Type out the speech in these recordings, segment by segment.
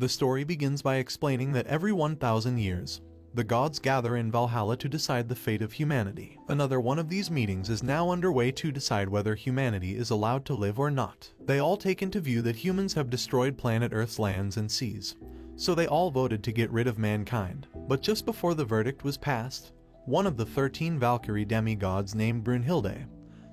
The story begins by explaining that every 1,000 years, the gods gather in Valhalla to decide the fate of humanity. Another one of these meetings is now underway to decide whether humanity is allowed to live or not. They all take into view that humans have destroyed planet Earth's lands and seas, so they all voted to get rid of mankind. But just before the verdict was passed, one of the 13 Valkyrie demigods named Brunhilde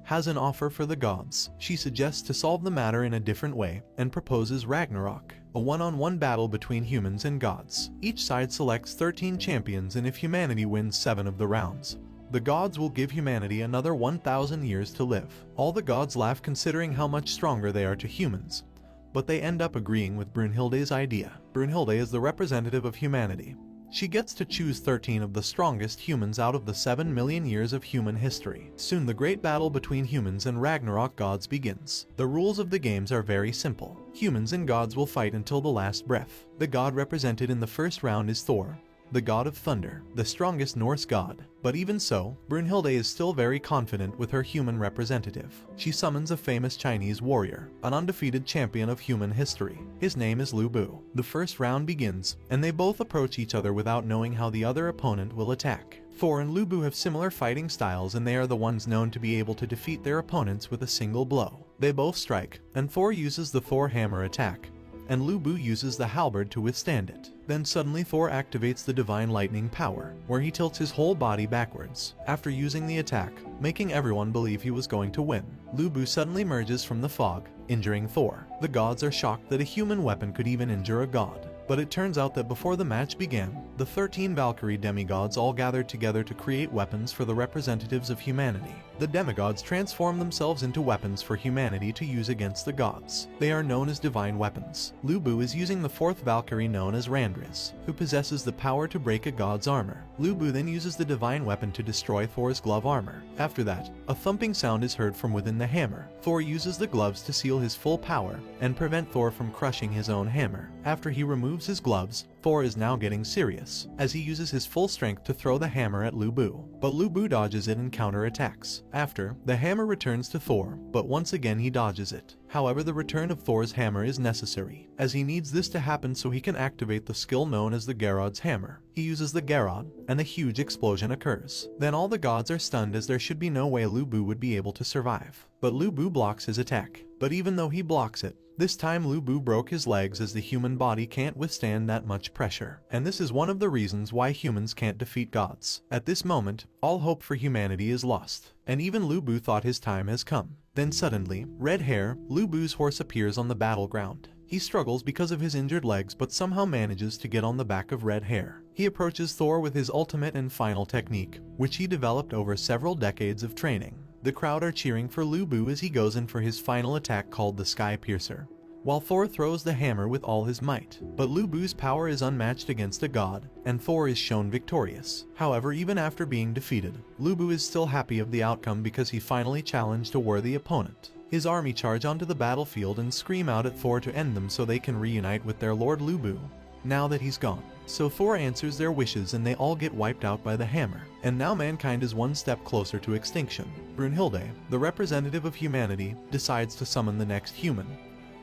has an offer for the gods. She suggests to solve the matter in a different way and proposes Ragnarok, a one-on-one battle between humans and gods. Each side selects 13 champions, and if humanity wins 7 of the rounds, the gods will give humanity another 1,000 years to live. All the gods laugh considering how much stronger they are to humans, but they end up agreeing with Brunhilde's idea. Brunhilde is the representative of humanity. She gets to choose 13 of the strongest humans out of the 7 million years of human history. Soon the great battle between humans and Ragnarok gods begins. The rules of the games are very simple. Humans and gods will fight until the last breath. The god represented in the first round is Thor, the god of thunder, the strongest Norse god. But even so, Brunhilde is still very confident with her human representative. She summons a famous Chinese warrior, an undefeated champion of human history. His name is Lu Bu. The first round begins, and they both approach each other without knowing how the other opponent will attack. Thor and Lu Bu have similar fighting styles, and they are the ones known to be able to defeat their opponents with a single blow. They both strike, and Thor uses the Thor hammer attack, and Lu Bu uses the halberd to withstand it. Then suddenly Thor activates the divine lightning power, where he tilts his whole body backwards, after using the attack, making everyone believe he was going to win. Lu Bu suddenly emerges from the fog, injuring Thor. The gods are shocked that a human weapon could even injure a god. But it turns out that before the match began, the 13 Valkyrie demigods all gathered together to create weapons for the representatives of humanity. The demigods transform themselves into weapons for humanity to use against the gods. They are known as divine weapons. Lu Bu is using the 4th Valkyrie known as Randris, who possesses the power to break a god's armor. Lu Bu then uses the divine weapon to destroy Thor's glove armor. After that, a thumping sound is heard from within the hammer. Thor uses the gloves to seal his full power and prevent Thor from crushing his own hammer. After he removes his gloves, Thor is now getting serious, as he uses his full strength to throw the hammer at Lu Bu. But Lu Bu dodges it and counterattacks. After, the hammer returns to Thor, but once again he dodges it. However, the return of Thor's hammer is necessary, as he needs this to happen so he can activate the skill known as the Gerad's hammer. He uses the Gerad, and a huge explosion occurs. Then all the gods are stunned, as there should be no way Lu Bu would be able to survive. But Lu Bu blocks his attack. But even though he blocks it, this time Lu Bu broke his legs, as the human body can't withstand that much pressure. And this is one of the reasons why humans can't defeat gods. At this moment, all hope for humanity is lost, and even Lu Bu thought his time has come. Then suddenly, Red Hair, Lu Bu's horse, appears on the battleground. He struggles because of his injured legs, but somehow manages to get on the back of Red Hair. He approaches Thor with his ultimate and final technique, which he developed over several decades of training. The crowd are cheering for Lu Bu as he goes in for his final attack called the Sky Piercer, while Thor throws the hammer with all his might. But Lu Bu's power is unmatched against a god, and Thor is shown victorious. However, even after being defeated, Lu Bu is still happy of the outcome because he finally challenged a worthy opponent. His army charge onto the battlefield and scream out at Thor to end them so they can reunite with their lord Lu Bu, now that he's gone. So Thor answers their wishes and they all get wiped out by the hammer. And now mankind is one step closer to extinction. Brunhilde, the representative of humanity, decides to summon the next human,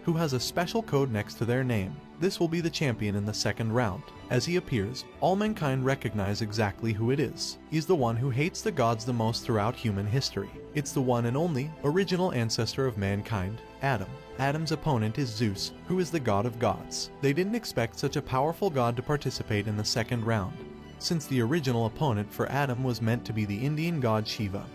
who has a special code next to their name. This will be the champion in the second round. As he appears, all mankind recognize exactly who it is. He's the one who hates the gods the most throughout human history. It's the one and only original ancestor of mankind, Adam. Adam's opponent is Zeus, who is the god of gods. They didn't expect such a powerful god to participate in the second round, since the original opponent for Adam was meant to be the Indian god Shiva.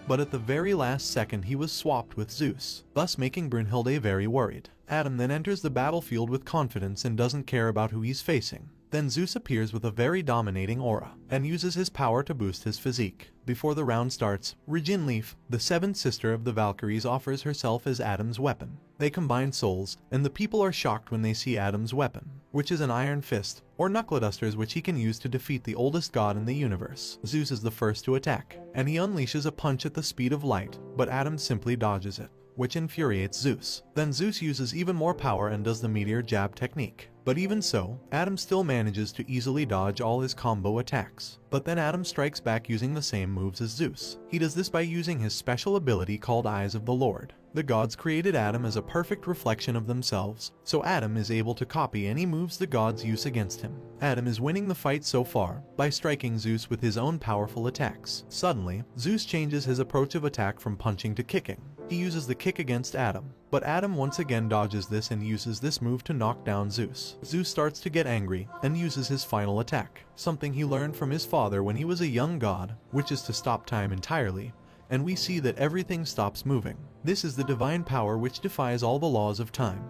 But at the very last second he was swapped with Zeus, thus making Brunhilde very worried. Adam then enters the battlefield with confidence and doesn't care about who he's facing. Then Zeus appears with a very dominating aura, and uses his power to boost his physique. Before the round starts, Regin Leaf, the seventh sister of the Valkyries, offers herself as Adam's weapon. They combine souls, and the people are shocked when they see Adam's weapon, which is an iron fist, or knuckle-dusters, which he can use to defeat the oldest god in the universe. Zeus is the first to attack, and he unleashes a punch at the speed of light, but Adam simply dodges it, which infuriates Zeus. Then Zeus uses even more power and does the meteor jab technique. But even so, Adam still manages to easily dodge all his combo attacks. But then Adam strikes back using the same moves as Zeus. He does this by using his special ability called Eyes of the Lord. The gods created Adam as a perfect reflection of themselves, so Adam is able to copy any moves the gods use against him. Adam is winning the fight so far by striking Zeus with his own powerful attacks. Suddenly, Zeus changes his approach of attack from punching to kicking. He uses the kick against Adam, but Adam once again dodges this and uses this move to knock down Zeus. Zeus starts to get angry and uses his final attack, something he learned from his father when he was a young god, which is to stop time entirely, and we see that everything stops moving. This is the divine power which defies all the laws of time.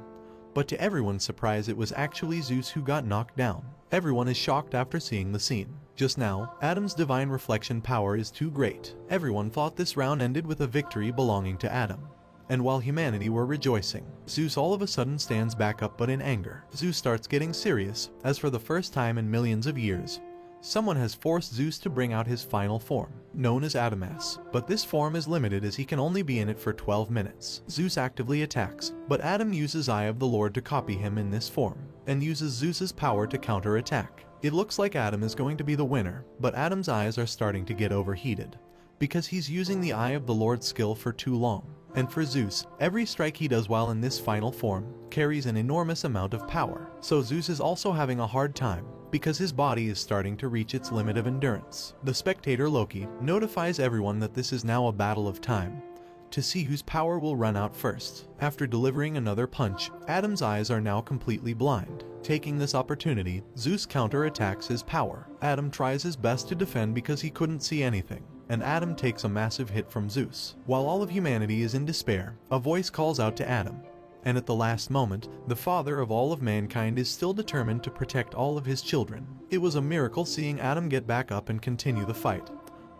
But to everyone's surprise, it was actually Zeus who got knocked down. Everyone is shocked after seeing the scene. Just now, Adam's divine reflection power is too great. Everyone thought this round ended with a victory belonging to Adam. And while humanity were rejoicing, Zeus all of a sudden stands back up, but in anger. Zeus starts getting serious, as for the first time in millions of years, someone has forced Zeus to bring out his final form, known as Adamas, but this form is limited as he can only be in it for 12 minutes. Zeus actively attacks, but Adam uses Eye of the Lord to copy him in this form, and uses Zeus's power to counter-attack. It looks like Adam is going to be the winner, but Adam's eyes are starting to get overheated, because he's using the Eye of the Lord skill for too long. And for Zeus, every strike he does while in this final form carries an enormous amount of power. So Zeus is also having a hard time, because his body is starting to reach its limit of endurance. The spectator Loki notifies everyone that this is now a battle of time, to see whose power will run out first. After delivering another punch, Adam's eyes are now completely blind. Taking this opportunity, Zeus counter-attacks his power. Adam tries his best to defend because he couldn't see anything, and Adam takes a massive hit from Zeus. While all of humanity is in despair, a voice calls out to Adam. And at the last moment, the father of all of mankind is still determined to protect all of his children. It was a miracle seeing Adam get back up and continue the fight,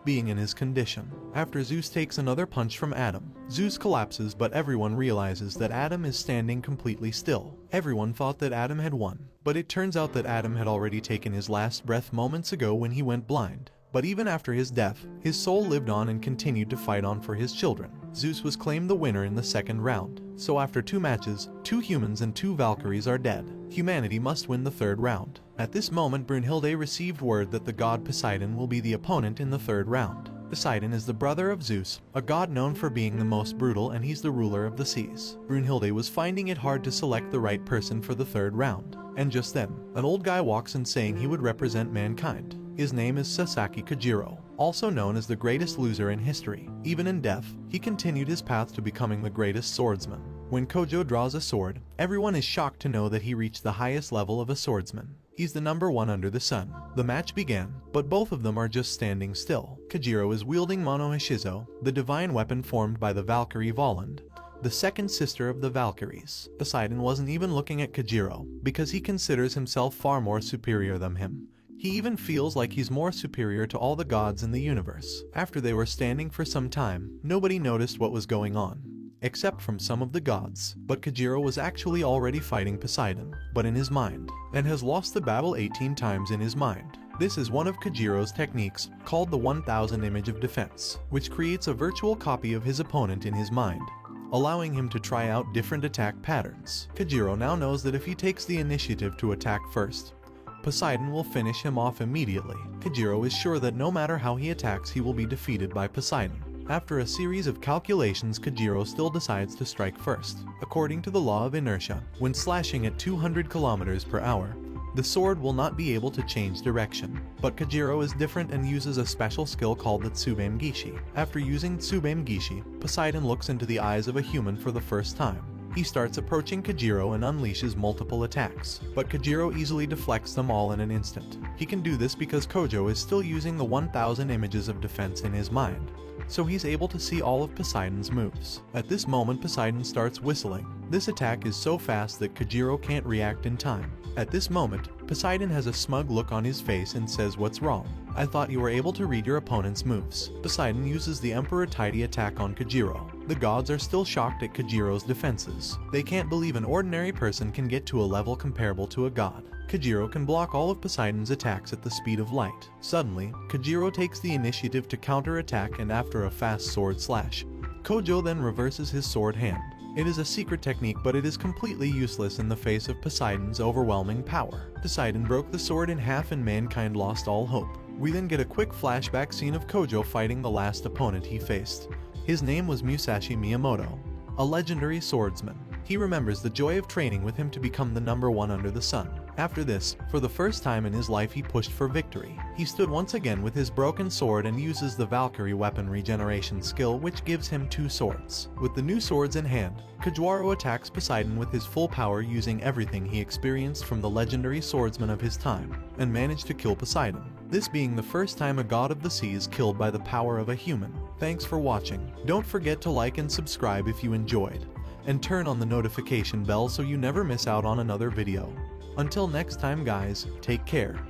being in his condition. After Zeus takes another punch from Adam, Zeus collapses, but everyone realizes that Adam is standing completely still. Everyone thought that Adam had won, but it turns out that Adam had already taken his last breath moments ago when he went blind. But even after his death, his soul lived on and continued to fight on for his children. Zeus was claimed the winner in the second round. So after 2 matches, 2 humans and 2 Valkyries are dead. Humanity must win the third round. At this moment, Brunhilde received word that the god Poseidon will be the opponent in the third round. Poseidon is the brother of Zeus, a god known for being the most brutal, and he's the ruler of the seas. Brunhilde was finding it hard to select the right person for the third round. And just then, an old guy walks in saying he would represent mankind. His name is Sasaki Kojiro, also known as the greatest loser in history. Even in death, he continued his path to becoming the greatest swordsman. When Kojo draws a sword, everyone is shocked to know that he reached the highest level of a swordsman. He's the number 1 under the sun. The match began, but both of them are just standing still. Kojiro is wielding Mono Hoshizo, the divine weapon formed by the Valkyrie Volund, the second sister of the Valkyries. Poseidon wasn't even looking at Kojiro, because he considers himself far more superior than him. He even feels like he's more superior to all the gods in the universe. After they were standing for some time, nobody noticed what was going on, except from some of the gods. But Kojiro was actually already fighting Poseidon, but in his mind, and has lost the battle 18 times in his mind. This is one of Kojiro's techniques, called the 1000 image of defense, which creates a virtual copy of his opponent in his mind, allowing him to try out different attack patterns. Kojiro now knows that if he takes the initiative to attack first, Poseidon will finish him off immediately. Kojiro is sure that no matter how he attacks, he will be defeated by Poseidon. After a series of calculations, Kojiro still decides to strike first. According to the law of inertia, when slashing at 200 kilometers per hour, the sword will not be able to change direction. But Kojiro is different and uses a special skill called the Tsubame Gishi. After using Tsubame Gishi, Poseidon looks into the eyes of a human for the first time. He starts approaching Kojiro and unleashes multiple attacks, but Kojiro easily deflects them all in an instant. He can do this because Kojo is still using the 1000 images of defense in his mind, so he's able to see all of Poseidon's moves. At this moment, Poseidon starts whistling. This attack is so fast that Kojiro can't react in time. At this moment, Poseidon has a smug look on his face and says, "What's wrong? I thought you were able to read your opponent's moves." Poseidon uses the Emperor Tidy attack on Kojiro. The gods are still shocked at Kojiro's defenses. They can't believe an ordinary person can get to a level comparable to a god. Kojiro can block all of Poseidon's attacks at the speed of light. Suddenly, Kojiro takes the initiative to counter-attack, and after a fast sword slash, Kojo then reverses his sword hand. It is a secret technique, but it is completely useless in the face of Poseidon's overwhelming power. Poseidon broke the sword in half and mankind lost all hope. We then get a quick flashback scene of Kojo fighting the last opponent he faced. His name was Musashi Miyamoto, a legendary swordsman. He remembers the joy of training with him to become the number one under the sun. After this, for the first time in his life he pushed for victory. He stood once again with his broken sword and uses the Valkyrie weapon regeneration skill, which gives him 2 swords. With the new swords in hand, Kagewaru attacks Poseidon with his full power, using everything he experienced from the legendary swordsman of his time, and managed to kill Poseidon. This being the first time a god of the sea is killed by the power of a human. Thanks for watching. Don't forget to like and subscribe if you enjoyed, and turn on the notification bell so you never miss out on another video. Until next time guys, take care.